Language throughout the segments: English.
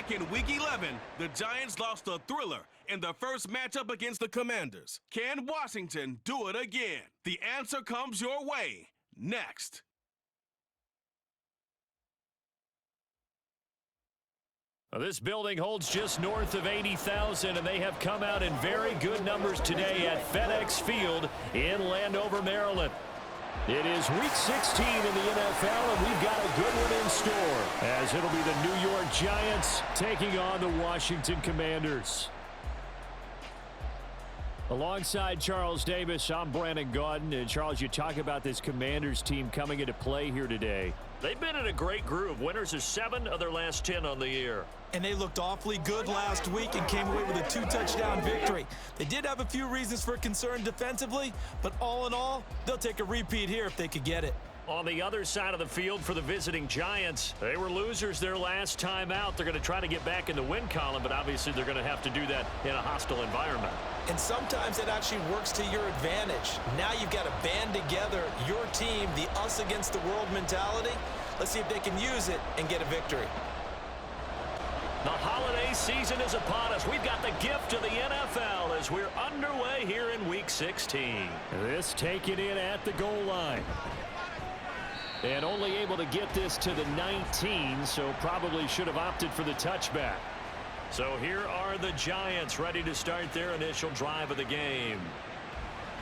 Back in Week 11, the Giants lost a thriller in the first matchup against the Commanders. Can Washington do it again? The answer comes your way next. This building holds just north of 80,000, and they have come out in very good numbers today at FedEx Field in Landover, Maryland. It is Week 16 in the NFL, and we've got a good one in store, as it'll be the New York Giants taking on the Washington Commanders. Alongside Charles Davis, I'm Brandon Gaudin. And Charles, you talk about this Commanders team coming into play here today. They've been in a great groove. Winners of 7 of their last 10 on the year. And they looked awfully good last week and came away with a 2-touchdown victory. They did have a few reasons for concern defensively, but all in all, they'll take a repeat here if they could get it. On the other side of the field for the visiting Giants, they were losers their last time out. They're going to try to get back in the win column, but obviously they're going to have to do that in a hostile environment. And sometimes it actually works to your advantage. Now you've got to band together your team, the us against the world mentality. Let's see if they can use it and get a victory. The holiday season is upon us. We've got the gift of the NFL as we're underway here in Week 16. This taken in at the goal line. And only able to get this to the 19, so probably should have opted for the touchback. So here are the Giants ready to start their initial drive of the game.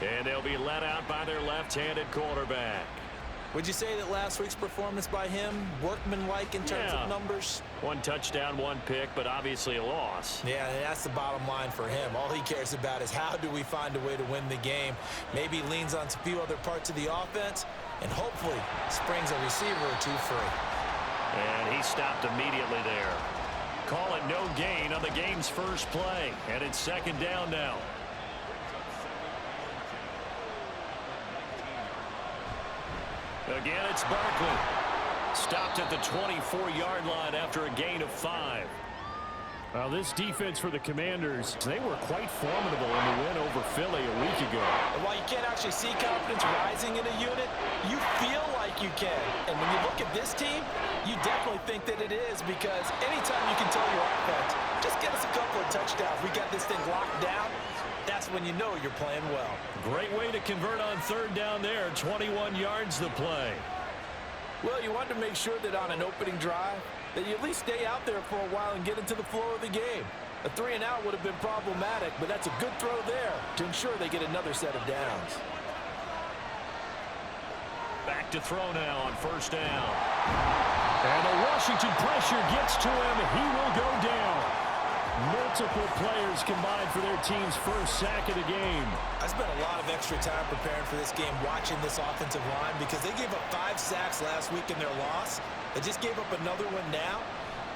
And they'll be led out by their left-handed quarterback. Would you say that last week's performance by him, workmanlike in terms of numbers? 1 touchdown, 1 pick, but obviously a loss. Yeah, and that's the bottom line for him. All he cares about is how do we find a way to win the game. Maybe leans on a few other parts of the offense, and hopefully springs a receiver or two free. And he stopped immediately there. Call it no gain on the game's first play, and it's second down now. Again, it's Barkley. Stopped at the 24-yard line after a gain of 5. Well, this defense for the Commanders, they were quite formidable in the win over Philly a week ago. And while you can't actually see confidence rising in a unit, you feel like you can. And when you look at this team, you definitely think that it is, because anytime you can tell your offense, just get us a couple of touchdowns, we got this thing locked down, that's when you know you're playing well. Great way to convert on third down there. 21 yards the play. Well, you want to make sure that on an opening drive, that you at least stay out there for a while and get into the flow of the game. A 3-and-out would have been problematic, but that's a good throw there to ensure they get another set of downs. Back to throw now on first down. And the Washington pressure gets to him. He will go down. Multiple players combined for their team's first sack of the game. I spent a lot of extra time preparing for this game watching this offensive line because they gave up 5 sacks last week in their loss. They just gave up another one now.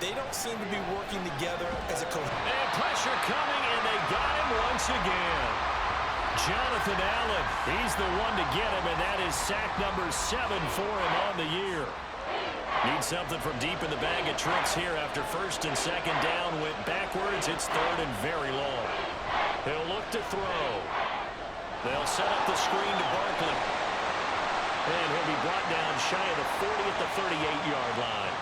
They don't seem to be working together as a cohesive. And pressure coming, and they got him once again. Jonathan Allen, he's the one to get him, and that is sack number 7 for him on the year. Need something from deep in the bag of tricks here after first and second down went backwards. It's third and very long. He'll look to throw. They'll set up the screen to Barkley. And he'll be brought down shy of the 40 at the 38-yard line.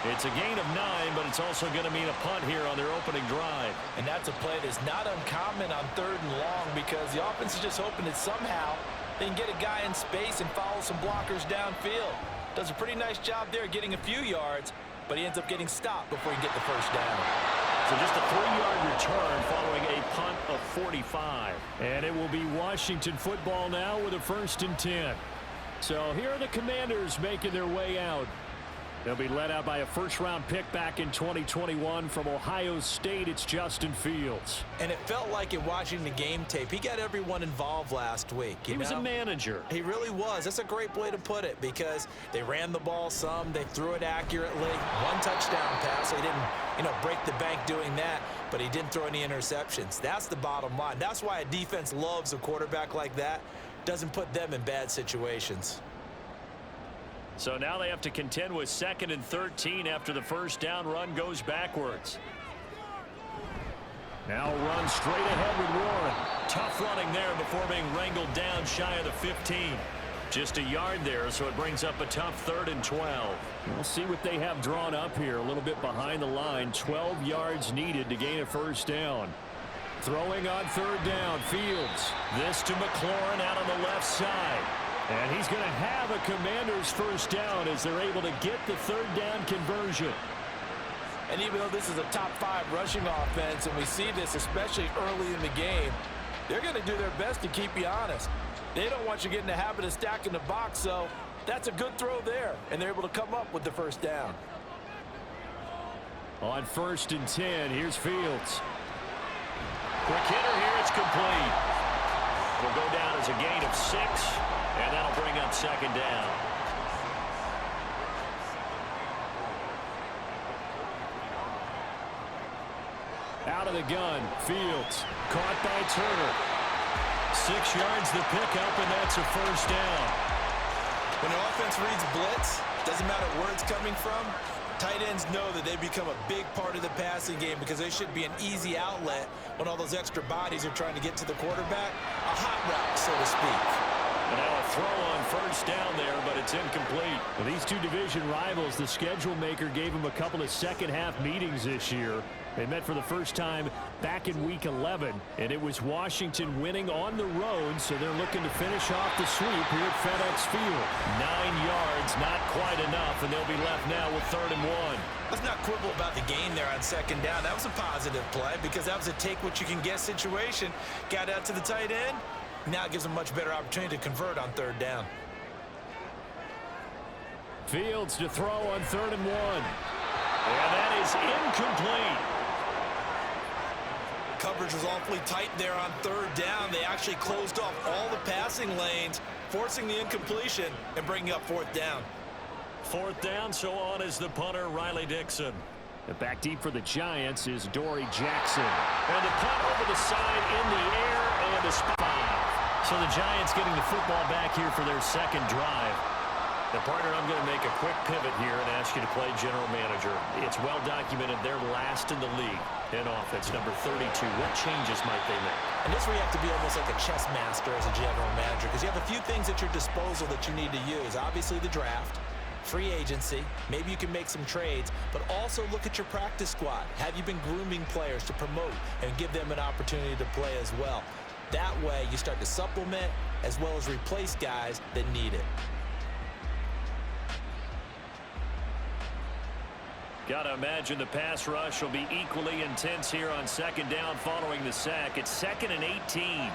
It's a gain of 9, but it's also going to mean a punt here on their opening drive. And that's a play that's not uncommon on third and long because the offense is just hoping that somehow they can get a guy in space and follow some blockers downfield. Does a pretty nice job there getting a few yards, but he ends up getting stopped before he can get the first down. So just a 3-yard return following a punt of 45. And it will be Washington football now with a 1st and 10. So here are the Commanders making their way out. They'll be led out by a first-round pick back in 2021 from Ohio State. It's Justin Fields. And it felt like in watching the game tape, he got everyone involved last week. He was a manager. He really was. That's a great way to put it because they ran the ball some. They threw it accurately. 1 touchdown pass. They didn't, break the bank doing that, but he didn't throw any interceptions. That's the bottom line. That's why a defense loves a quarterback like that. Doesn't put them in bad situations. So now they have to contend with 2nd and 13 after the first down run goes backwards. Now run straight ahead with Warren. Tough running there before being wrangled down shy of the 15. Just a yard there, so it brings up a tough 3rd and 12. We'll see what they have drawn up here. A little bit behind the line. 12 yards needed to gain a first down. Throwing on 3rd down, Fields. This to McLaurin out on the left side. And he's going to have a Commanders first down as they're able to get the 3rd down conversion. And even though this is a top 5 rushing offense, and we see this especially early in the game, they're going to do their best to keep you honest. They don't want you getting the habit of stacking the box, so that's a good throw there, and they're able to come up with the first down. On 1st and 10, here's Fields. Quick hitter here, it's complete. Will go down as a gain of 6, and that'll bring up 2nd down. Out of the gun, Fields. Caught by Turner. 6 yards the pickup, and that's a first down. When an offense reads blitz, doesn't matter where it's coming from, tight ends know that they become a big part of the passing game because they should be an easy outlet when all those extra bodies are trying to get to the quarterback. A hot route, so to speak. And now a throw on first down there, but it's incomplete. Well, these two division rivals, the schedule maker gave them a couple of second-half meetings this year. They met for the first time back in Week 11, and it was Washington winning on the road, so they're looking to finish off the sweep here at FedEx Field. 9 yards, not quite enough, and they'll be left now with 3rd and 1. Let's not quibble about the gain there on 2nd down. That was a positive play because that was a take-what-you-can-get situation. Got out to the tight end. Now it gives them a much better opportunity to convert on 3rd down. Fields to throw on 3rd and 1. And that is incomplete. Coverage was awfully tight there on 3rd down. They actually closed off all the passing lanes, forcing the incompletion and bringing up 4th down. 4th down, so on is the punter, Riley Dixon. The back deep for the Giants is Dory Jackson. And the punt over the side in the air, and a spot. So the Giants getting the football back here for their 2nd drive. The partner, I'm going to make a quick pivot here and ask you to play general manager. It's well documented they're last in the league in offense, number 32. What changes might they make? And this where you have to be almost like a chess master as a general manager because you have a few things at your disposal that you need to use. Obviously the draft, free agency, maybe you can make some trades, but also look at your practice squad. Have you been grooming players to promote and give them an opportunity to play as well? That way you start to supplement as well as replace guys that need it. Got to imagine the pass rush will be equally intense here on 2nd down following the sack. It's 2nd and 18.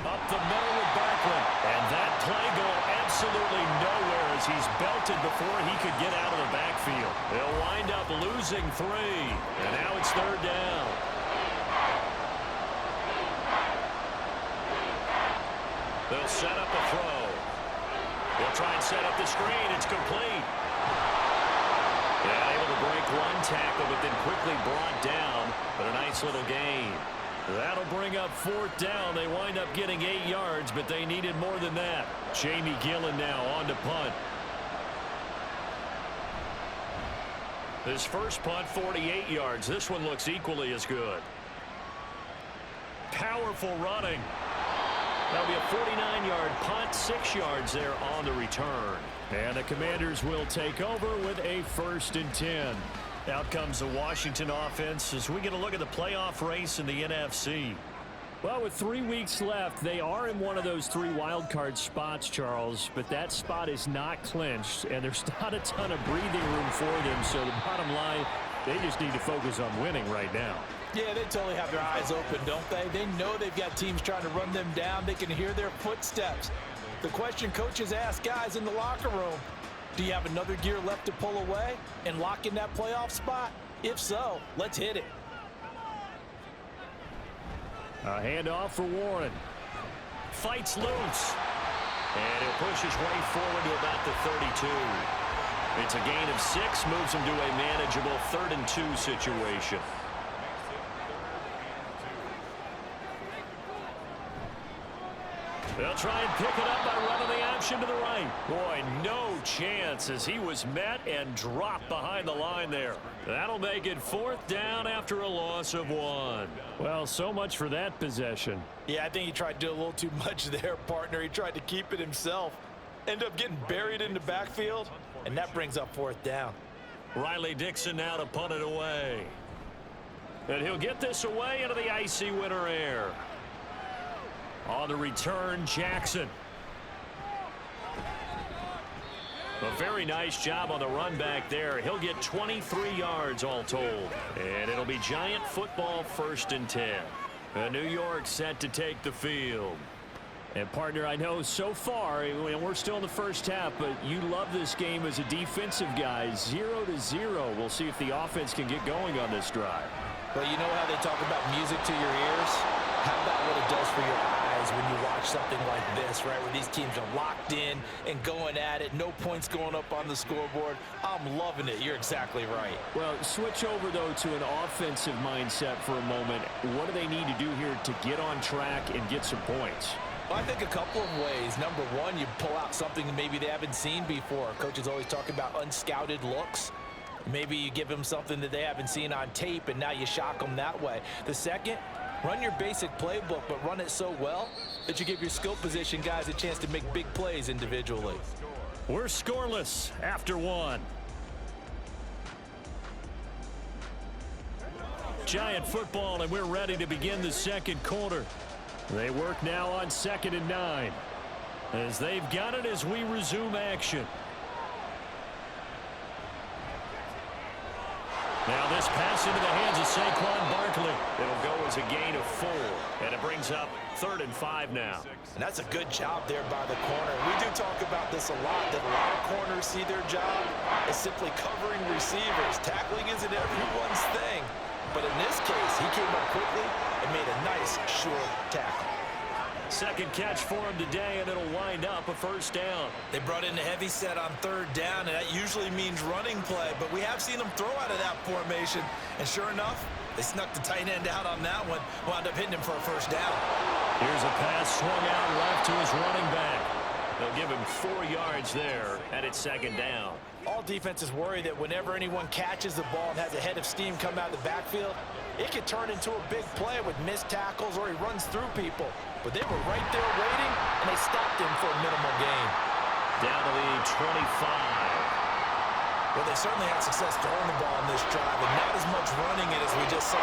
Up the middle with Barkley. And that play going absolutely nowhere as he's belted before he could get out of the backfield. They'll wind up losing 3. And now it's 3rd down. They'll set up a throw. They'll try and set up the screen. It's complete. Yeah, able to break one tackle, but then quickly brought down. But a nice little gain. That'll bring up 4th down. They wind up getting 8 yards, but they needed more than that. Jamie Gillen now on to punt. This first punt, 48 yards. This one looks equally as good. Powerful running. That'll be a 49-yard punt, 6 yards there on the return. And the Commanders will take over with a 1st and 10. Out comes the Washington offense as we get a look at the playoff race in the NFC. Well, with 3 weeks left, they are in one of those 3 wild card spots, Charles, but that spot is not clinched, and there's not a ton of breathing room for them, so the bottom line, they just need to focus on winning right now. Yeah, they totally have their eyes open, don't they? They know they've got teams trying to run them down. They can hear their footsteps. The question coaches ask guys in the locker room, do you have another gear left to pull away and lock in that playoff spot? If so, let's hit it. A handoff for Warren. Fights loose. And he'll push his way forward to about the 32. It's a gain of 6, moves him to a manageable 3rd and 2 situation. They'll try and pick it up by running the option to the right. Boy, no chance as he was met and dropped behind the line there. That'll make it 4th down after a loss of 1. Well, so much for that possession. Yeah, I think he tried to do a little too much there, partner. He tried to keep it himself. Ended up getting buried in the backfield, and that brings up 4th down. Riley Dixon now to punt it away. And he'll get this away into the icy winter air. On the return, Jackson. A very nice job on the run back there. He'll get 23 yards all told. And it'll be Giant football 1st and 10. And New York set to take the field. And, partner, I know so far, and we're still in the first half, but you love this game as a defensive guy. 0-0. We'll see if the offense can get going on this drive. Well, you know how they talk about music to your ears? How about what it does for your eyes when you watch something like this, right, where these teams are locked in and going at it, no points going up on the scoreboard? I'm loving it. You're exactly right. Well, switch over, though, to an offensive mindset for a moment. What do they need to do here to get on track and get some points? Well, I think a couple of ways. Number one, you pull out something maybe they haven't seen before. Coaches always talk about unscouted looks. Maybe you give them something that they haven't seen on tape, and now you shock them that way. The second, run your basic playbook, but run it so well that you give your skill position guys a chance to make big plays individually. We're scoreless after 1. Giant football, and we're ready to begin the 2nd quarter. They work now on 2nd and 9 as they've got it as we resume action. Now this pass into the hands of Saquon Barkley. It'll go as a gain of 4, and it brings up 3rd and 5 now. And that's a good job there by the corner. We do talk about this a lot, that a lot of corners see their job as simply covering receivers. Tackling isn't everyone's thing. But in this case, he came up quickly and made a nice, short tackle. 2nd catch for him today, and it'll wind up a 1st down. They brought in the heavy set on 3rd down, and that usually means running play. But we have seen them throw out of that formation. And sure enough, they snuck the tight end out on that one. Wound up hitting him for a 1st down. Here's a pass swung out left to his running back. They'll give him 4 yards there, and it's 2nd down. All defenses worry that whenever anyone catches the ball and has a head of steam come out of the backfield, it could turn into a big play with missed tackles or he runs through people. But they were right there waiting, and they stopped him for a minimal gain. Down to the 25. Well, they certainly had success throwing the ball in this drive, and not as much running it as we just saw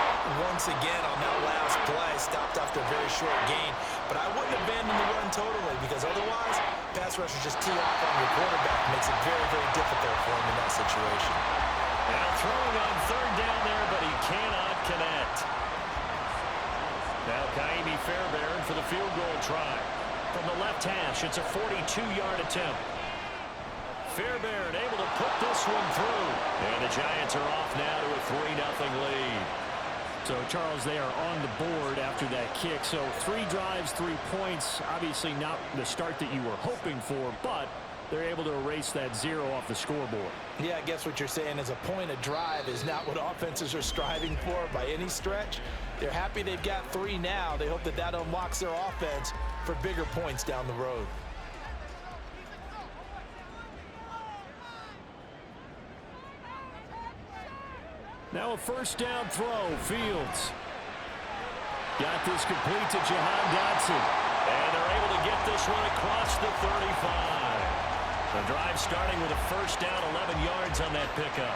once again on that last play. Stopped after a very short gain. But I wouldn't abandon the run totally, because otherwise, pass rushers just tee off on your quarterback. Makes it very, very difficult for him in that situation. Now throwing on 3rd down there, but he cannot connect. Now Kaimi Fairbairn for the field goal try. From the left hash, it's a 42-yard attempt. Fairbairn able to put this one through. And the Giants are off now to a 3-0 lead. So, Charles, they are on the board after that kick. So 3 drives, 3 points. Obviously not the start that you were hoping for, but they're able to erase that 0 off the scoreboard. Yeah, I guess what you're saying is a point of drive is not what offenses are striving for by any stretch. They're happy they've got 3 now. They hope that that unlocks their offense for bigger points down the road. Now a 1st down throw, Fields. Got this complete to Jahan Dotson. And they're able to get this one across the 35. The drive starting with a 1st down, 11 yards on that pickup.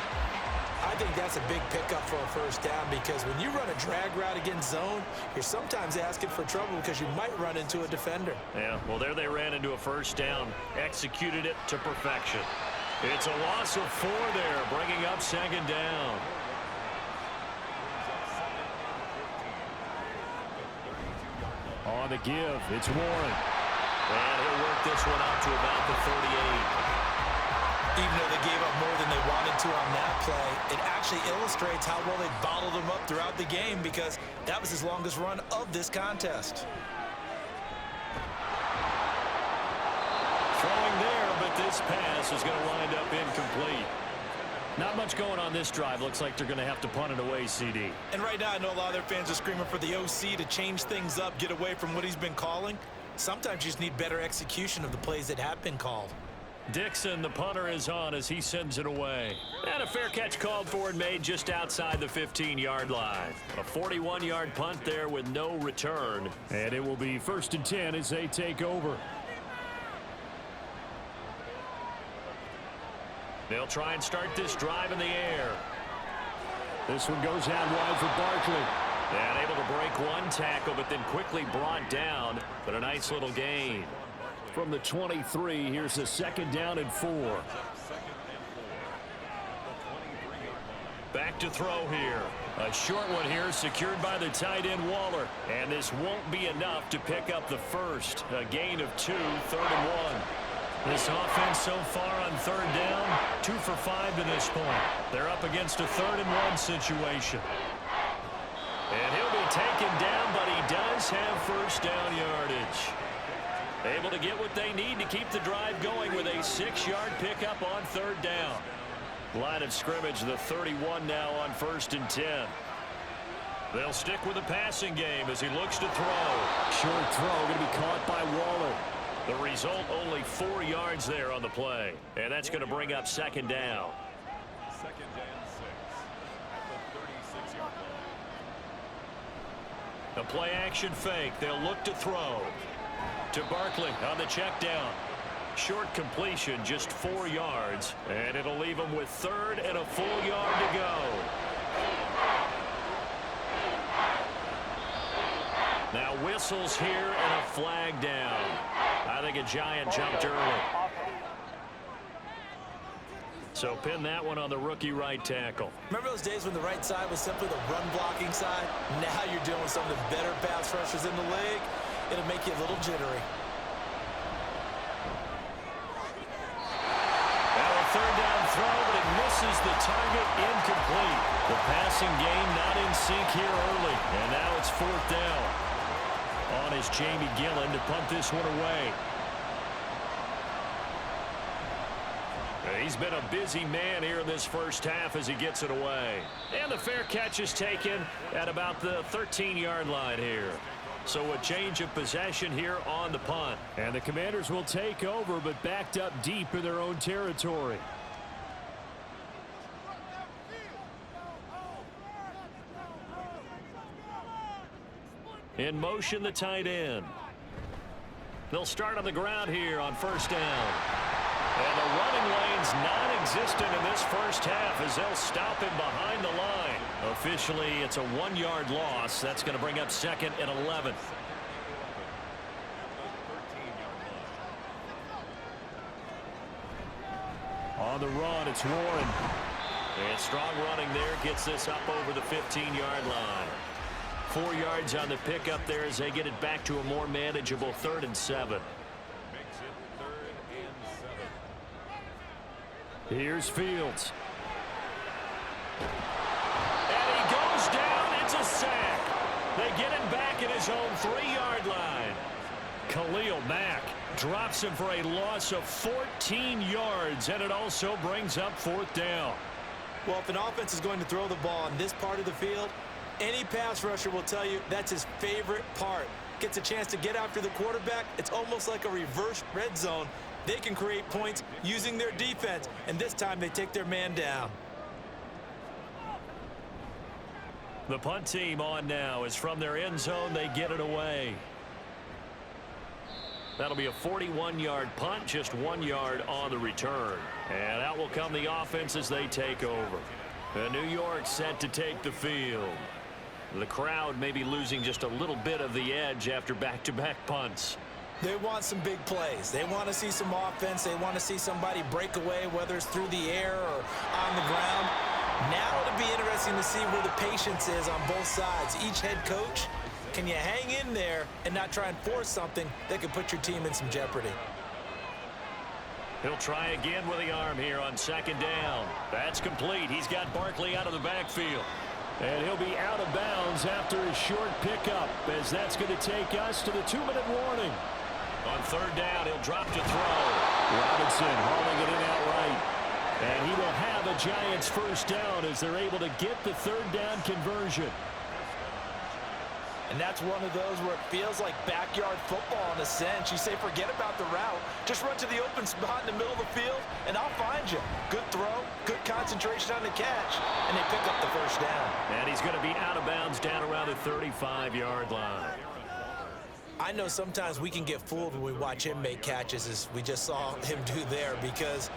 I think that's a big pickup for a 1st down, because when you run a drag route against zone, you're sometimes asking for trouble because you might run into a defender. Yeah, well, there they ran into a 1st down. Executed it to perfection. It's a loss of 4 there, bringing up 2nd down. On the give, it's Warren. And he'll work this one out to about the 38. Even though they gave up more than they wanted to on that play, it actually illustrates how well they bottled them up throughout the game, because that was his longest run of this contest. Throwing there, but this pass is going to wind up incomplete. Not much going on this drive. Looks like they're going to have to punt it away, CD. And right now, I know a lot of their fans are screaming for the OC to change things up, get away from what he's been calling. Sometimes you just need better execution of the plays that have been called. Dixon, the punter, is on as he sends it away. And a fair catch called for and made just outside the 15-yard line. A 41-yard punt there with no return. And it will be 1st and 10 as they take over. They'll try and start this drive in the air. This one goes out wide for Barkley. And able to break one tackle, but then quickly brought down. But a nice little gain. From the 23, here's a 2nd down and 4. Back to throw here. A short one here secured by the tight end Waller. And this won't be enough to pick up the first. A gain of 2, 3rd and 1. This offense so far on 3rd down, 2 for 5 to this point. They're up against a 3rd and 1 situation. And he'll be taken down, but he does have 1st down yardage. Able to get what they need to keep the drive going with a 6-yard pickup on 3rd down. Line of scrimmage, the 31 now on 1st and 10. They'll stick with the passing game as he looks to throw. Short throw going to be caught by Waller. The result, only 4 yards there on the play. And that's going to bring up 2nd down. 2nd and 6 at the 36-yard line. A play-action fake. They'll look to throw. To Barkley on the check down. Short completion, just 4 yards. And it'll leave him with 3rd and a full yard to go. Now whistles here and a flag down. I think a Giant jumped early. So pin that one on the rookie right tackle. Remember those days when the right side was simply the run-blocking side? Now you're dealing with some of the better pass rushers in the league. It'll make you a little jittery. Now a 3rd down throw, but it misses the target, incomplete. The passing game not in sync here early. And now it's 4th down. On is Jamie Gillen to punt this one away. He's been a busy man here in this first half as he gets it away. And the fair catch is taken at about the 13-yard line here. So a change of possession here on the punt. And the Commanders will take over, but backed up deep in their own territory. In motion, the tight end. They'll start on the ground here on 1st down. And the running lane's non-existent in this first half as they'll stop him behind the line. Officially, it's a 1-yard loss. That's going to bring up 2nd and 11. On the run, it's Warren. And strong running there gets this up over the 15-yard line. 4 yards on the pickup there as they get it back to a more manageable 3rd and 7. Makes it 3rd and 7. Here's Fields. And he goes down. It's a sack. They get him back at his own 3-yard line. Khalil Mack drops him for a loss of 14 yards, and it also brings up 4th down. Well, if an offense is going to throw the ball on this part of the field, any pass rusher will tell you that's his favorite part. Gets a chance to get after the quarterback. It's almost like a reverse red zone. They can create points using their defense, and this time they take their man down. The punt team on now is from their end zone. They get it away. That'll be a 41-yard punt, just 1 yard on the return. And out will come the offense as they take over. And New York set to take the field. The crowd may be losing just a little bit of the edge after back-to-back punts. They want some big plays. They want to see some offense. They want to see somebody break away, whether it's through the air or on the ground. Now it'll be interesting to see where the patience is on both sides. Each head coach, can you hang in there and not try and force something that could put your team in some jeopardy? He'll try again with the arm here on 2nd down. That's complete. He's got Barkley out of the backfield. And he'll be out of bounds after a short pickup, as that's going to take us to the 2-minute warning. On 3rd down, he'll drop to throw. Robinson hauling it in outright. And he will have a Giants 1st down as they're able to get the 3rd down conversion. And that's one of those where it feels like backyard football in a sense. You say, forget about the route. Just run to the open spot in the middle of the field, and I'll find you. Good throw, good concentration on the catch, and they pick up the first down. And he's going to be out of bounds down around the 35-yard line. I know sometimes we can get fooled when we watch him make catches, as we just saw him do there, because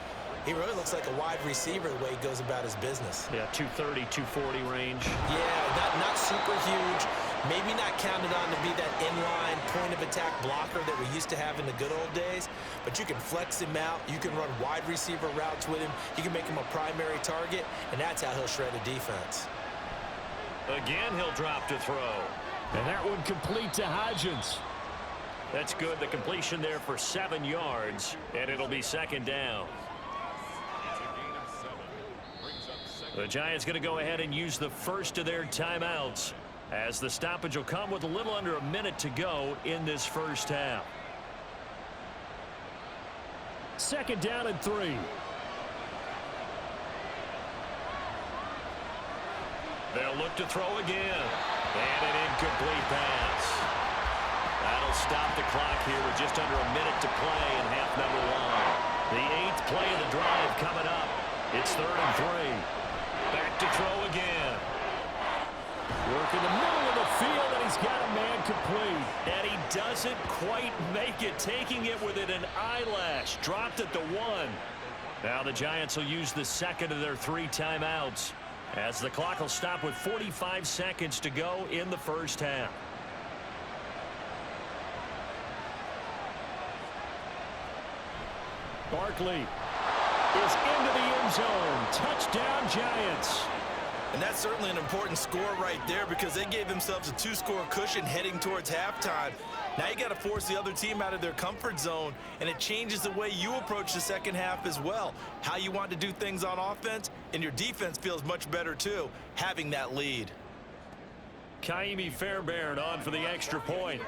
he really looks like a wide receiver the way he goes about his business. Yeah, 230, 240 range. Yeah, not super huge. Maybe not counted on to be that inline point-of-attack blocker that we used to have in the good old days, but you can flex him out. You can run wide receiver routes with him. You can make him a primary target, and that's how he'll shred a defense. Again, he'll drop to throw. And that one complete to Hodgins. That's good. The completion there for 7 yards, and it'll be second down. The Giants going to go ahead and use the first of their timeouts, as the stoppage will come with a little under a minute to go in this first half. Second down and 3. They'll look to throw again. And an incomplete pass. That'll stop the clock here with just under a minute to play in half number 1. The 8th play of the drive coming up. It's 3rd and 3. Back to throw again. Work in the middle of the field, and he's got a man complete. And he doesn't quite make it, taking it within an eyelash. Dropped at the 1. Now the Giants will use the second of their 3 timeouts, as the clock will stop with 45 seconds to go in the first half. Barkley is into the end zone. Touchdown, Giants. And that's certainly an important score right there, because they gave themselves a 2-score cushion heading towards halftime. Now you got to force the other team out of their comfort zone, and it changes the way you approach the second half as well. How you want to do things on offense, and your defense feels much better too, having that lead. Kaimi Fairbairn on for the extra point.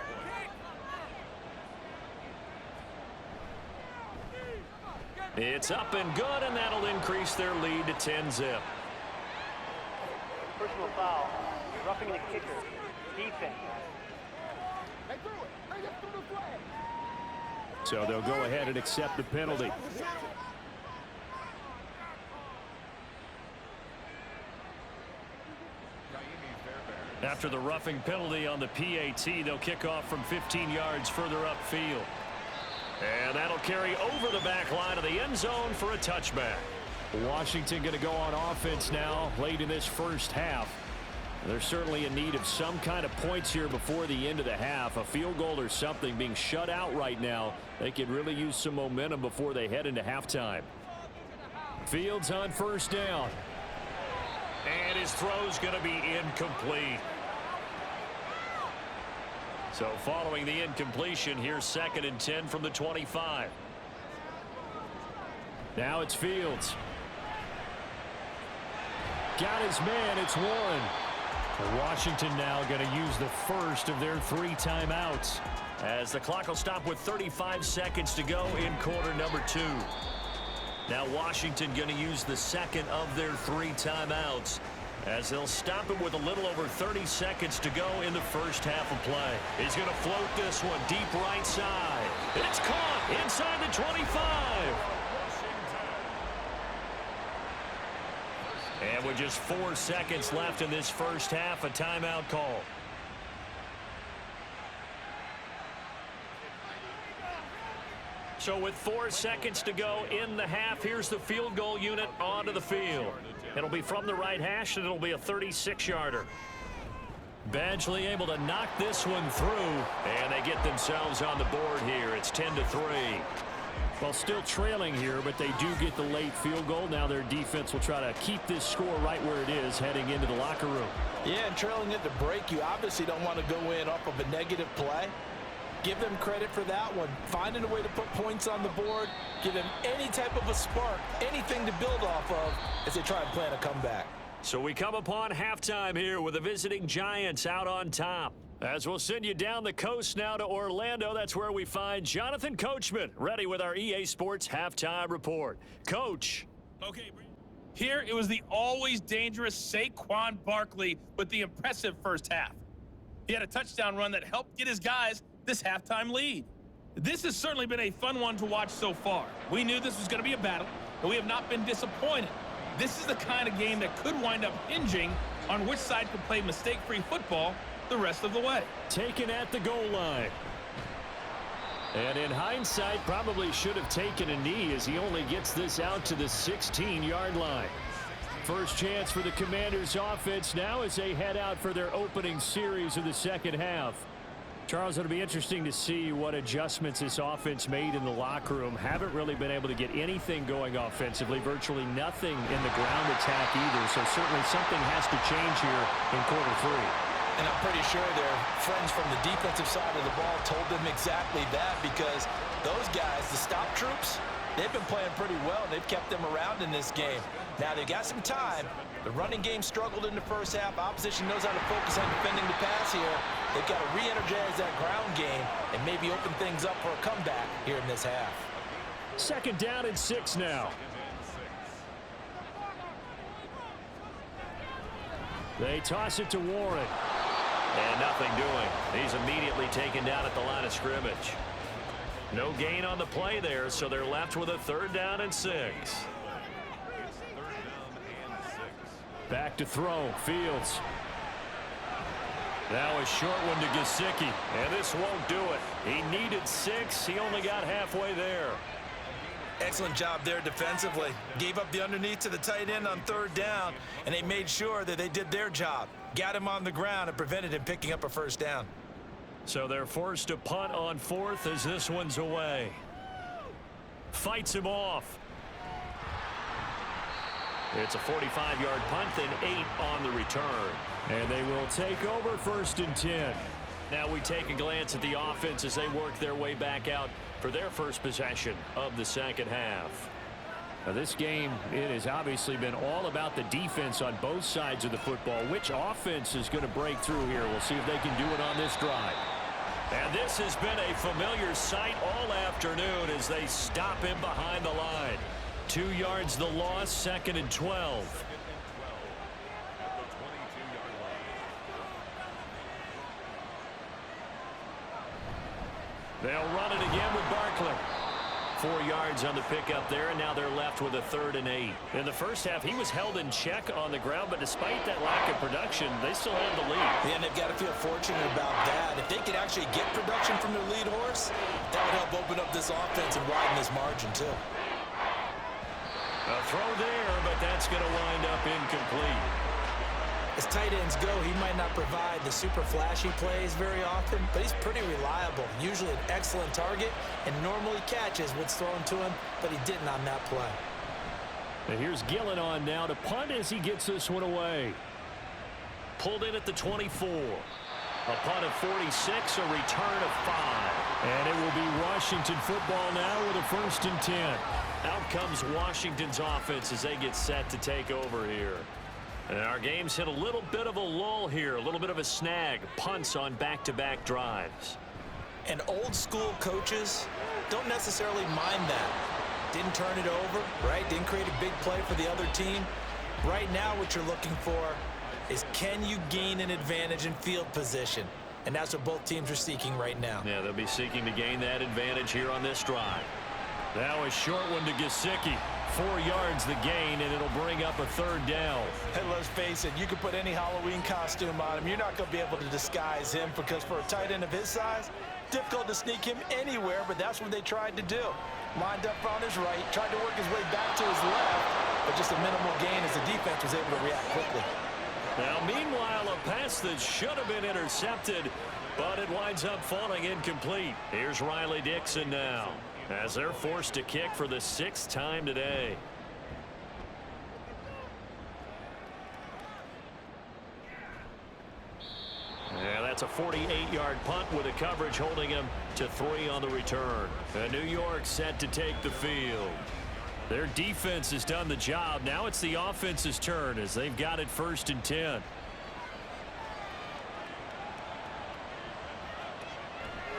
It's up and good, and that'll increase their lead to 10-zip. Personal foul, roughing the kicker, defense. So they'll go ahead and accept the penalty. After the roughing penalty on the PAT, they'll kick off from 15 yards further upfield. And that'll carry over the back line of the end zone for a touchback. Washington going to go on offense now late in this first half. They're certainly in need of some kind of points here before the end of the half. A field goal or something. Being shut out right now, they could really use some momentum before they head into halftime. Fields on first down. And his throw's going to be incomplete. So following the incompletion, here's 2nd and 10 from the 25. Now it's Fields. Got his man. It's Warren. Washington now going to use the first of their 3 timeouts, as the clock will stop with 35 seconds to go in quarter number 2. Now Washington going to use the second of their 3 timeouts, as they'll stop it with a little over 30 seconds to go in the first half of play. He's going to float this one deep right side. It's caught inside the 25. And with just 4 seconds left in this first half, a timeout call. So with 4 seconds to go in the half, here's the field goal unit onto the field. It'll be from the right hash, and it'll be a 36-yarder. Badgley able to knock this one through, and they get themselves on the board here. It's 10-3. Well, still trailing here, but they do get the late field goal. Now their defense will try to keep this score right where it is heading into the locker room. Yeah, and trailing at the break, you obviously don't want to go in off of a negative play. Give them credit for that one. Finding a way to put points on the board, give them any type of a spark, anything to build off of as they try and plan a comeback. So we come upon halftime here with the visiting Giants out on top. As we'll send you down the coast now to Orlando, that's where we find Jonathan Coachman, ready with our EA Sports Halftime Report. Coach. Okay, here it was the always dangerous Saquon Barkley with the impressive first half. He had a touchdown run that helped get his guys this halftime lead. This has certainly been a fun one to watch so far. We knew this was going to be a battle, but we have not been disappointed. This is the kind of game that could wind up hinging on which side can play mistake-free football the rest of the way. Taken at the goal line. And in hindsight, probably should have taken a knee as he only gets this out to the 16-yard line. First chance for the Commanders offense now as they head out for their opening series of the second half. Charles, it'll be interesting to see what adjustments this offense made in the locker room. Haven't really been able to get anything going offensively, virtually nothing in the ground attack either. So certainly something has to change here in quarter three. And I'm pretty sure their friends from the defensive side of the ball told them exactly that, because those guys, the stop troops, they've been playing pretty well. They've kept them around in this game. Now they've got some time. The running game struggled in the first half. Opposition knows how to focus on defending the pass here. They've got to re-energize that ground game and maybe open things up for a comeback here in this half. Second down and 6 now. They toss it to Warren. And nothing doing. He's immediately taken down at the line of scrimmage. No gain on the play there, so they're left with a 3rd down and 6. Back to throw. Fields. Now a short one to Gesicki. And this won't do it. He needed 6. He only got halfway there. Excellent job there defensively. Gave up the underneath to the tight end on 3rd down, and they made sure that they did their job. Got him on the ground and prevented him picking up a 1st down. So they're forced to punt on 4th as this one's away. Fights him off. It's a 45-yard punt, then 8 on the return. And they will take over 1st and 10. Now we take a glance at the offense as they work their way back out for their first possession of the second half. Now this game, it has obviously been all about the defense on both sides of the football. Which offense is going to break through here? We'll see if they can do it on this drive. And this has been a familiar sight all afternoon as they stop him behind the line. 2 yards the loss, 2nd and 12. They'll run it again with Barkley. 4 yards on the pickup there, and now they're left with a 3rd and 8. In the first half, he was held in check on the ground, but despite that lack of production, they still have the lead. Yeah, and they've got to feel fortunate about that. If they could actually get production from their lead horse, that would help open up this offense and widen this margin, too. A throw there, but that's going to wind up incomplete. As tight ends go, he might not provide the super flashy plays very often, but he's pretty reliable. Usually an excellent target, and normally catches what's thrown to him, but he didn't on that play. And here's Gillen on now to punt as he gets this one away. Pulled in at the 24. A punt of 46, a return of 5. And it will be Washington football now with a 1st and 10. Out comes Washington's offense as they get set to take over here. And our game's hit a little bit of a lull here, a little bit of a snag. Punts on back-to-back drives. And old school coaches don't necessarily mind that. Didn't turn it over, right? Didn't create a big play for the other team. Right now what you're looking for is, can you gain an advantage in field position? And that's what both teams are seeking right now. Yeah, they'll be seeking to gain that advantage here on this drive. Now a short one to Gesicki. 4 yards the gain, and it'll bring up a 3rd down. And let's face it, you can put any Halloween costume on him. You're not going to be able to disguise him, because for a tight end of his size, difficult to sneak him anywhere, but that's what they tried to do. Lined up on his right, tried to work his way back to his left, but just a minimal gain as the defense was able to react quickly. Now, meanwhile, a pass that should have been intercepted, but it winds up falling incomplete. Here's Riley Dixon now, as they're forced to kick for the 6th time today. Yeah, that's a 48-yard punt with a coverage holding him to 3 on the return. And New York set to take the field. Their defense has done the job. Now it's the offense's turn as they've got it 1st and 10.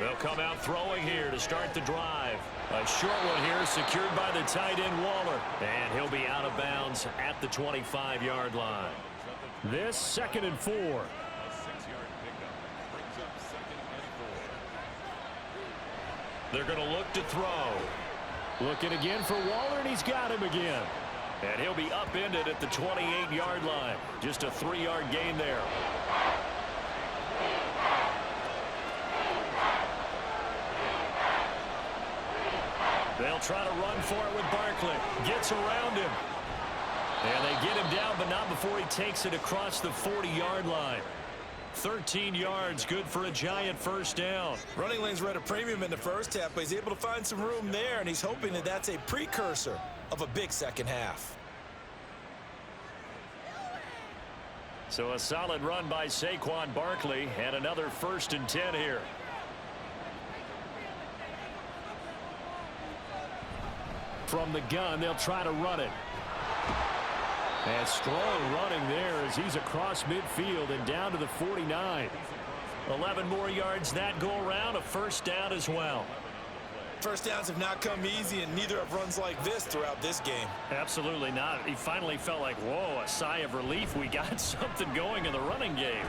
They'll come out throwing here to start the drive. A short one here secured by the tight end Waller. And he'll be out of bounds at the 25-yard line. This 2nd and 4. They're going to look to throw. Looking again for Waller, and he's got him again. And he'll be upended at the 28-yard line. Just a 3-yard gain there. They'll try to run for it with Barkley. Gets around him. And they get him down, but not before he takes it across the 40-yard line. 13 yards, good for a Giant first down. Running lanes were at a premium in the first half, but he's able to find some room there, and he's hoping that that's a precursor of a big second half. So a solid run by Saquon Barkley, and another 1st and 10 here. From the gun, they'll try to run it. And strong running there as he's across midfield and down to the 49. 11 more yards that go around, a first down as well. First downs have not come easy, and neither have runs like this throughout this game. Absolutely not. He finally felt like, whoa, a sigh of relief. We got something going in the running game.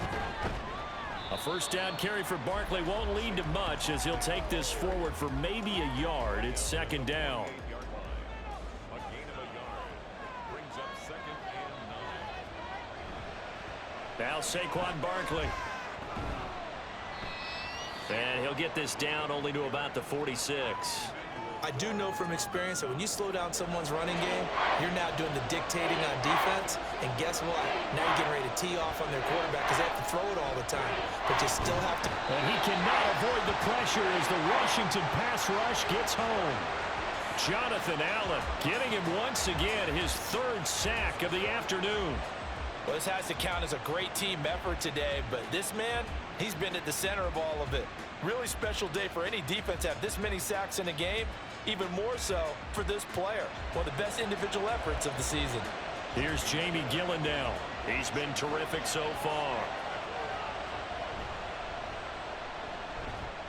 A first down carry for Barkley won't lead to much as he'll take this forward for maybe a yard. It's 2nd down. Now Saquon Barkley. And he'll get this down only to about the 46. I do know from experience that when you slow down someone's running game, you're now doing the dictating on defense. And guess what? Now you're getting ready to tee off on their quarterback because they have to throw it all the time. But you still have to. And he cannot avoid the pressure as the Washington pass rush gets home. Jonathan Allen getting him once again, his 3rd sack of the afternoon. Well, this has to count as a great team effort today, but this man, he's been at the center of all of it. Really special day for any defense to have this many sacks in a game, even more so for this player. One of the best individual efforts of the season. Here's Jamie Gillen now. He's been terrific so far.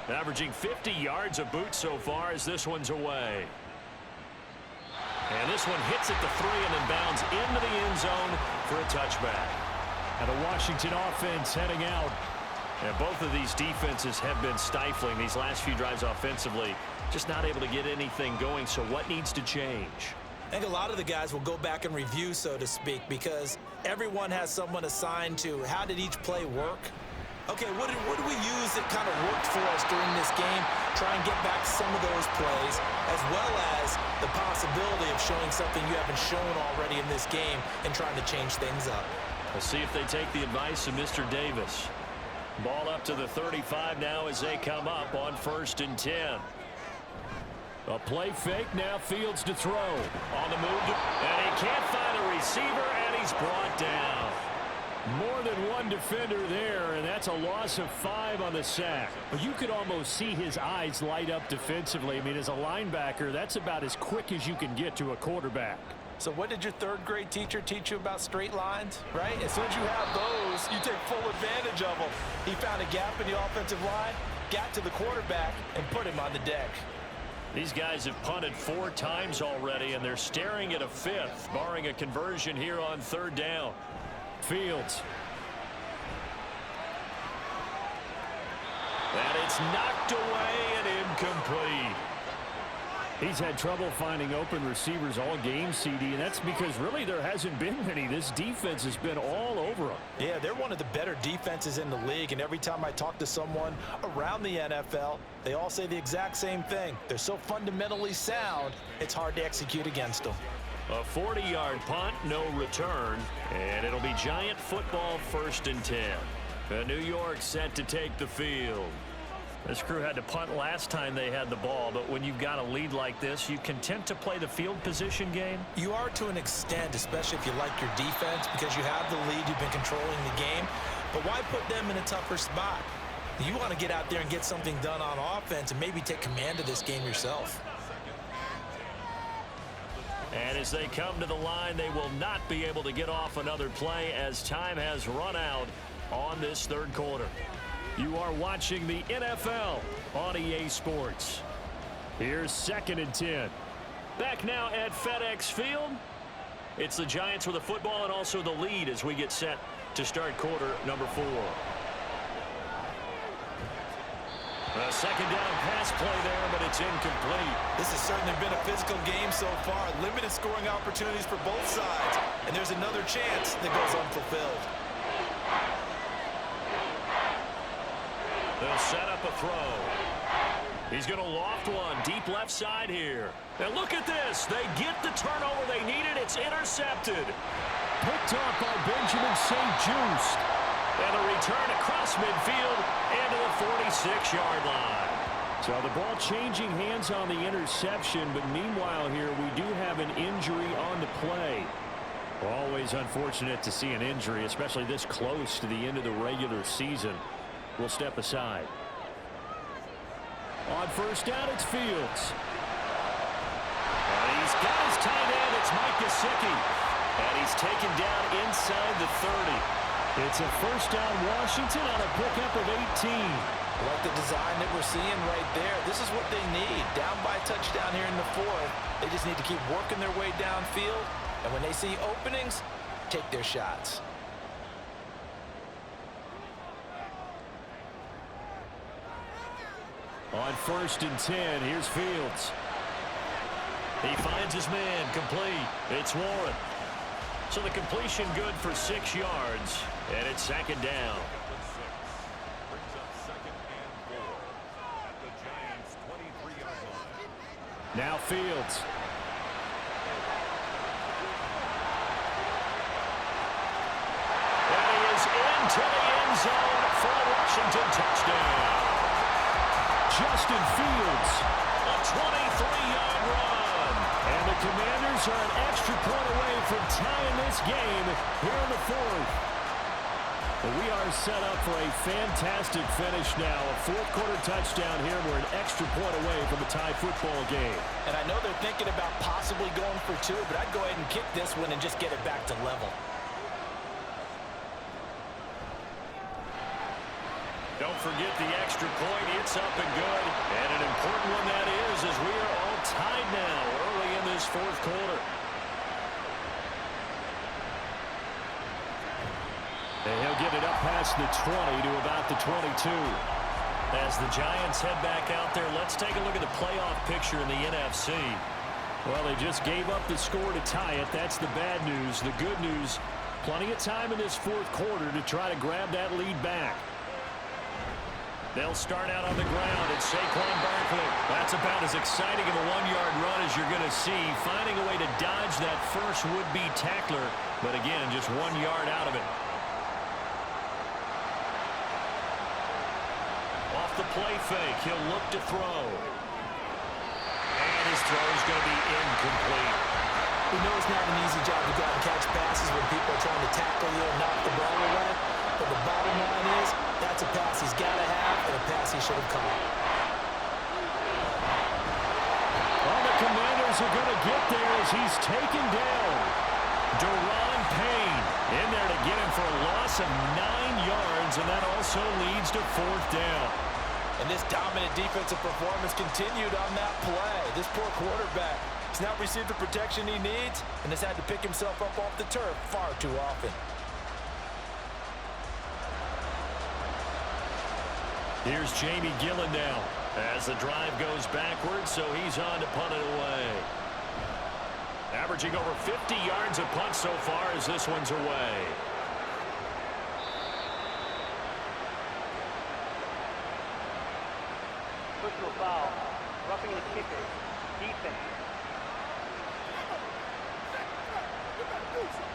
Averaging 50 yards a boot so far as this one's away. And this one hits at the 3 and then bounds into the end zone for a touchback. And a Washington offense heading out. And both of these defenses have been stifling these last few drives offensively. Just not able to get anything going, so what needs to change? I think a lot of the guys will go back and review, so to speak, because everyone has someone assigned to how did each play work. Okay, what did we use that kind of worked for us during this game? Try and get back to some of those plays, as well as the possibility of showing something you haven't shown already in this game and trying to change things up. We'll see if they take the advice of Mr. Davis. Ball up to the 35 now as they come up on 1st and 10. A play fake, now Fields to throw. On the move, and he can't find a receiver, and he's brought down. More than one defender there, and that's a loss of 5 on the sack. But you could almost see his eyes light up defensively. I mean, as a linebacker, that's about as quick as you can get to a quarterback. So what did your 3rd grade teacher teach you about straight lines, right? As soon as you have those, you take full advantage of them. He found a gap in the offensive line, got to the quarterback, and put him on the deck. These guys have punted 4 times already, and they're staring at a 5th, barring a conversion here on 3rd down. Fields. And it's knocked away and incomplete. He's had trouble finding open receivers all game, CD, and that's because really there hasn't been many. This defense has been all over them. Yeah, they're one of the better defenses in the league, and every time I talk to someone around the NFL, they all say the exact same thing. They're so fundamentally sound, it's hard to execute against them. A 40-yard punt, no return, and it'll be Giant football 1st and 10. And New York set to take the field. This crew had to punt last time they had the ball, but when you've got a lead like this, you content to play the field position game? You are to an extent, especially if you like your defense, because you have the lead, you've been controlling the game. But why put them in a tougher spot? You want to get out there and get something done on offense and maybe take command of this game yourself. And as they come to the line, they will not be able to get off another play as time has run out on this 3rd quarter. You are watching the NFL on EA Sports. Here's 2nd and 10. Back now at FedEx Field. It's the Giants with the football and also the lead as we get set to start quarter number 4. A second down pass play there, but it's incomplete. This has certainly been a physical game so far. Limited scoring opportunities for both sides. And there's another chance that goes unfulfilled. They'll set up a throw. He's going to loft one deep left side here. And look at this. They get the turnover they needed. It's intercepted. Picked off by Benjamin St. Just. And a return across midfield into the 46-yard line. So the ball changing hands on the interception, but meanwhile here we do have an injury on the play. Always unfortunate to see an injury, especially this close to the end of the regular season. We'll step aside. On first down, it's Fields. And he's got his tight end. It's Mike Gesicki. And he's taken down inside the 30. It's a first down Washington on a pickup of 18. I like the design that we're seeing right there. This is what they need. Down by a touchdown here in the fourth. They just need to keep working their way downfield. And when they see openings, take their shots. On first and 10, here's Fields. He finds his man, complete. It's Warren. So the completion good for 6 yards, and it's second down. Brings up second and 4 at the Giants' 23-yard line. Now Fields. And he is into the end zone for a Washington touchdown. Justin Fields. A 23-yard run. And the Commanders are an extra point away from tying this game here in the fourth. But we are set up for a fantastic finish now. A fourth-quarter touchdown here. We're an extra point away from a tie football game. And I know they're thinking about possibly going for two, but I'd go ahead and kick this one and just get it back to level. Don't forget the extra point. It's up and good. And an important one that is, as we are all tied now early in this fourth quarter. And he'll get it up past the 20 to about the 22. As the Giants head back out there, let's take a look at the playoff picture in the NFC. Well, they just gave up the score to tie it. That's the bad news. The good news, plenty of time in this fourth quarter to try to grab that lead back. They'll start out on the ground. It's Saquon Barkley. That's about as exciting of a one-yard run as you're going to see. Finding a way to dodge that first would-be tackler. But again, just 1 yard out of it. Off the play fake, he'll look to throw. And his throw is going to be incomplete. We know it's not an easy job to go out and catch passes when people are trying to tackle you and knock the ball away. But the bottom line is, that's a pass he's got to have and a pass he should have caught. Well, the Commanders are going to get there as he's taken down. Daron Payne in there to get him for a loss of 9 yards, and that also leads to fourth down. And this dominant defensive performance continued on that play. This poor quarterback has not received the protection he needs and has had to pick himself up off the turf far too often. Here's Jamie Gillen now as the drive goes backwards, so he's on to punt it away. Averaging over 50 yards a punt so far as this one's away. Personal foul. Roughing the kicker. Defense.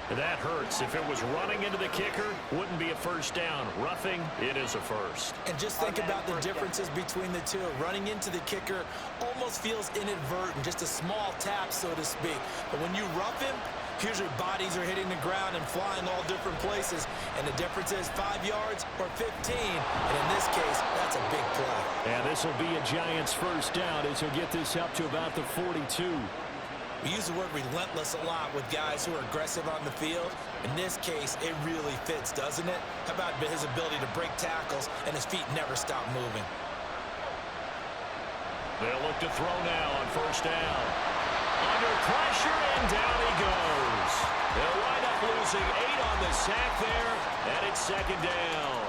That hurts. If it was running into the kicker, wouldn't be a first down. Roughing, it is a first. And just think about the differences between the two. Running into the kicker almost feels inadvertent, just a small tap, so to speak. But when you rough him, usually bodies are hitting the ground and flying all different places. And the difference is 5 yards or 15. And in this case, that's a big play. And this will be a Giants first down as he'll get this up to about the 42. We use the word relentless a lot with guys who are aggressive on the field. In this case, it really fits, doesn't it? How about his ability to break tackles and his feet never stop moving? They'll look to throw now on first down. Under pressure, and down he goes. They'll wind up losing 8 on the sack there, and it's second down.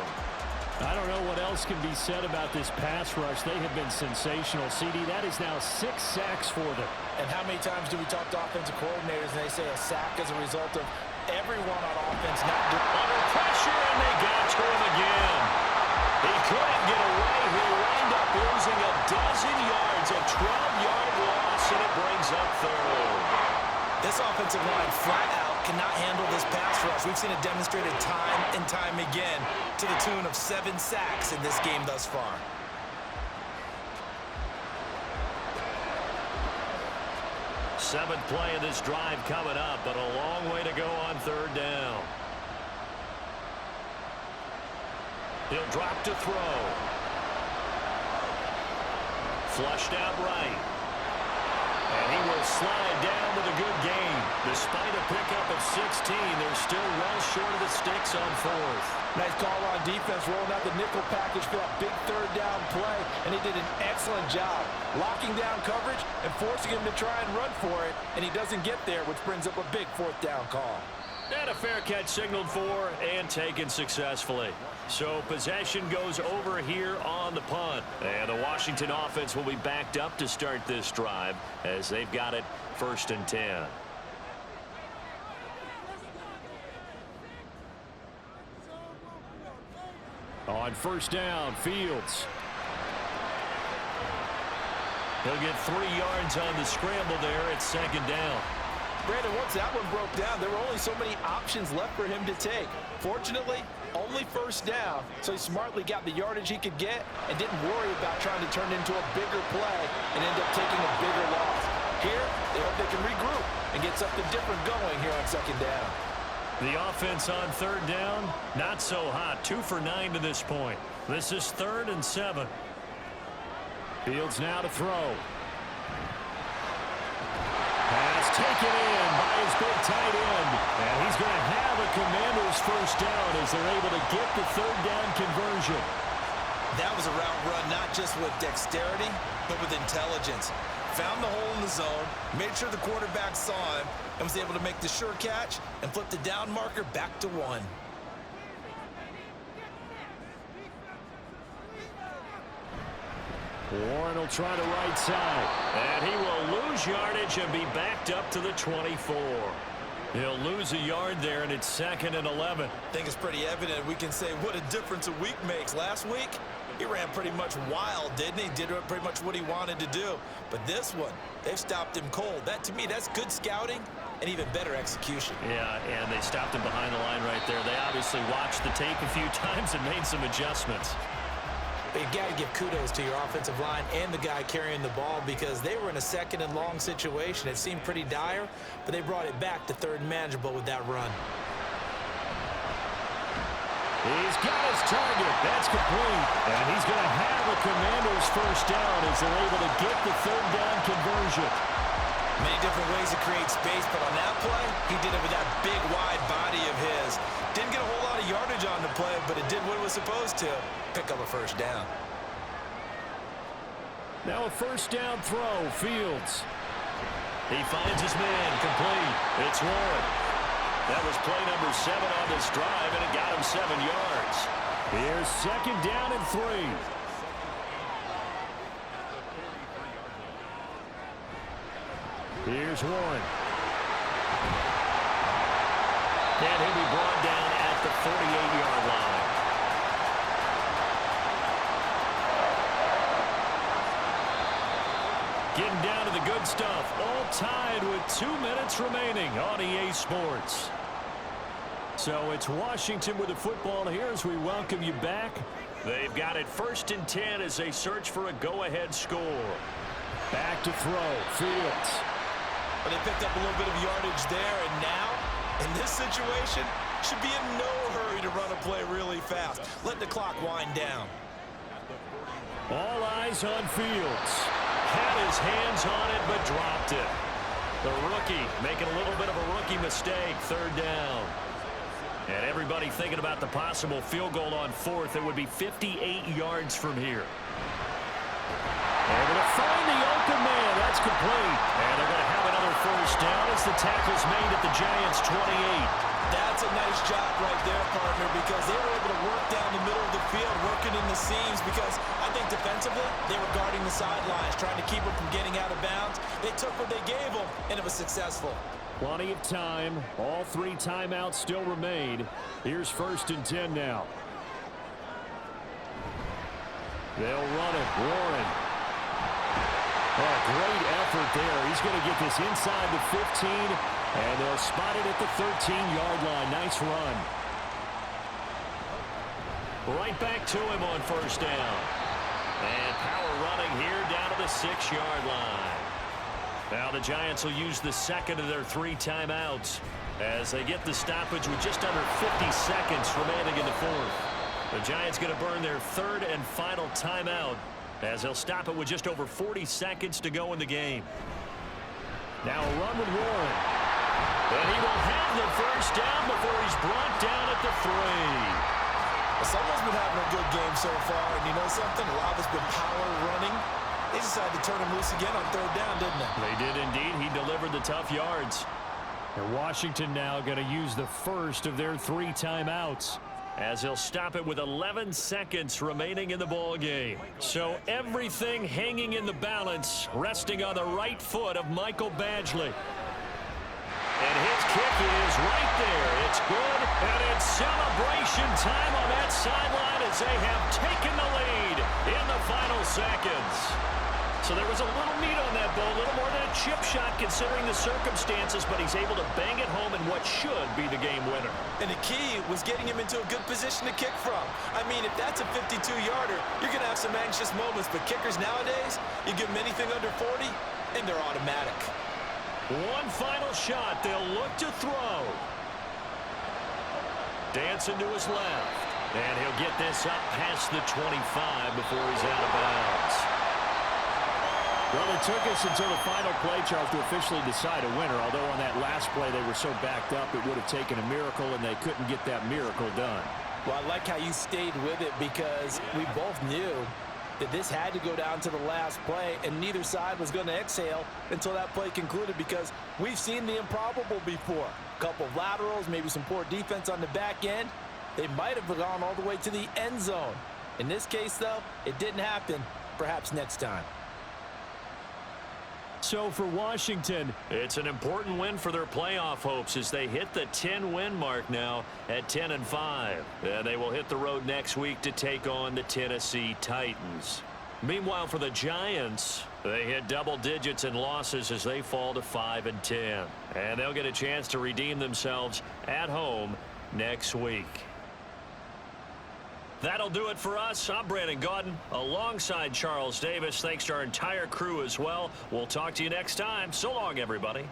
I don't know what else can be said about this pass rush. They have been sensational. CD, that is now 6 sacks for them. And how many times do we talk to offensive coordinators and they say a sack as a result of everyone on offense not doing under pressure, and they got to him again. He couldn't get away. He wound up losing a dozen yards, a 12-yard loss, and it brings up third. This offensive line flat out cannot handle this pass rush. We've seen it demonstrated time and time again to the tune of 7 sacks in this game thus far. Seventh play of this drive coming up, but a long way to go on third down. He'll drop to throw. Flushed out right. And he will slide down with a good gain. Despite a pickup of 16, they're still well short of the sticks on fourth. Nice call on defense, rolling out the nickel package for that big third down play, and he did an excellent job locking down coverage and forcing him to try and run for it, and he doesn't get there, which brings up a big fourth down call. And a fair catch signaled for and taken successfully. So possession goes over here on the punt. And the Washington offense will be backed up to start this drive as they've got it 1st and 10. On first down, Fields. He'll get 3 yards on the scramble there at 2nd down. Brandon, once that one broke down, there were only so many options left for him to take. Fortunately, only first down, so he smartly got the yardage he could get and didn't worry about trying to turn it into a bigger play and end up taking a bigger loss. Here, they hope they can regroup and get something different going here on 2nd down. The offense on 3rd down, not so hot. 2 for 9 to this point. This is 3rd and 7. Fields now to throw. Pass taken in by his big tight end. And he's going to have a Commanders first down as they're able to get the 3rd down conversion. That was a route run not just with dexterity, but with intelligence. Found the hole in the zone, made sure the quarterback saw him, and was able to make the sure catch and flip the down marker back to 1. Warren will try the right side. And he will lose yardage and be backed up to the 24. He'll lose a yard there, and it's 2nd and 11. I think it's pretty evident we can say what a difference a week makes. Last week, he ran pretty much wild, didn't he? Did pretty much what he wanted to do. But this one, they've stopped him cold. That, to me, that's good scouting and even better execution. Yeah, and they stopped him behind the line right there. They obviously watched the tape a few times and made some adjustments. But you got to give kudos to your offensive line and the guy carrying the ball because they were in a 2nd and long situation. It seemed pretty dire, but they brought it back to 3rd and manageable with that run. He's got his target. That's complete. And he's going to have a Commanders first down as they're able to get the 3rd down conversion. Many different ways to create space, but on that play, he did it with that big, wide body of his. Didn't get a whole lot of yardage on the play, but it did what it was supposed to. Pick up a first down. Now a first down throw, Fields. He finds his man, complete. It's Warren. That was play number 7 on this drive, and it got him 7 yards. Here's 2nd down and 3. Here's Warren. And he'll be brought down at the 48-yard line. Getting down to the good stuff. All tied with 2 minutes remaining on EA Sports. So it's Washington with the football here as we welcome you back. They've got it 1st and 10 as they search for a go-ahead score. Back to throw. Fields. But they picked up a little bit of yardage there, and now, in this situation, should be in no hurry to run a play really fast. Let the clock wind down. All eyes on Fields. Had his hands on it, but dropped it. The rookie making a little bit of a rookie mistake. 3rd down. And everybody thinking about the possible field goal on 4th. It would be 58 yards from here. They're going to find the open man. That's complete. And they're going to have another first down as the tackle's made at the Giants' 28. That's a nice job right there, partner, because they were able to work down the middle of the field, working in the seams, because I think defensively, they were guarding the sidelines, trying to keep them from getting out of bounds. They took what they gave them, and it was successful. Plenty of time. All 3 timeouts still remain. Here's 1st and 10 now. They'll run it. Warren. Oh, great effort there. He's going to get this inside the 15, and they'll spot it at the 13-yard line. Nice run. Right back to him on 1st down. And power running here down to the 6-yard line. Now the Giants will use the 2nd of their 3 timeouts as they get the stoppage with just under 50 seconds remaining in the 4th. The Giants going to burn their 3rd and final timeout as they'll stop it with just over 40 seconds to go in the game. Now a run with Warren. And he will have the 1st down before he's brought down at the 3. Well, someone's been having a good game so far, and you know something? A lot of it's been power running. They decided to turn him loose again on 3rd down, didn't they? They did indeed. He delivered the tough yards. And Washington now going to use the 1st of their 3 timeouts as he'll stop it with 11 seconds remaining in the ball game. So everything hanging in the balance, resting on the right foot of Michael Badgley. And his kick is right there. It's good, and it's celebration time on that sideline as they have taken the lead in the final seconds. So there was a little meat on that ball, a little more than a chip shot considering the circumstances, but he's able to bang it home in what should be the game winner. And the key was getting him into a good position to kick from. I mean, if that's a 52-yarder, you're going to have some anxious moments, but kickers nowadays, you give them anything under 40, and they're automatic. One final shot. They'll look to throw. Dancing to his left. And he'll get this up past the 25 before he's out of bounds. Well, it took us until the final play, Charles, to officially decide a winner. Although on that last play they were so backed up, it would have taken a miracle, and they couldn't get that miracle done. Well, I like how you stayed with it because we both knew that this had to go down to the last play, and neither side was going to exhale until that play concluded because we've seen the improbable before. A couple of laterals, maybe some poor defense on the back end. They might have gone all the way to the end zone. In this case, though, it didn't happen. Perhaps next time. So for Washington, it's an important win for their playoff hopes as they hit the 10-win mark now at 10-5. And they will hit the road next week to take on the Tennessee Titans. Meanwhile, for the Giants, they hit double digits in losses as they fall to 5-10. And they'll get a chance to redeem themselves at home next week. That'll do it for us. I'm Brandon Gaudin alongside Charles Davis. Thanks to our entire crew as well. We'll talk to you next time. So long, everybody.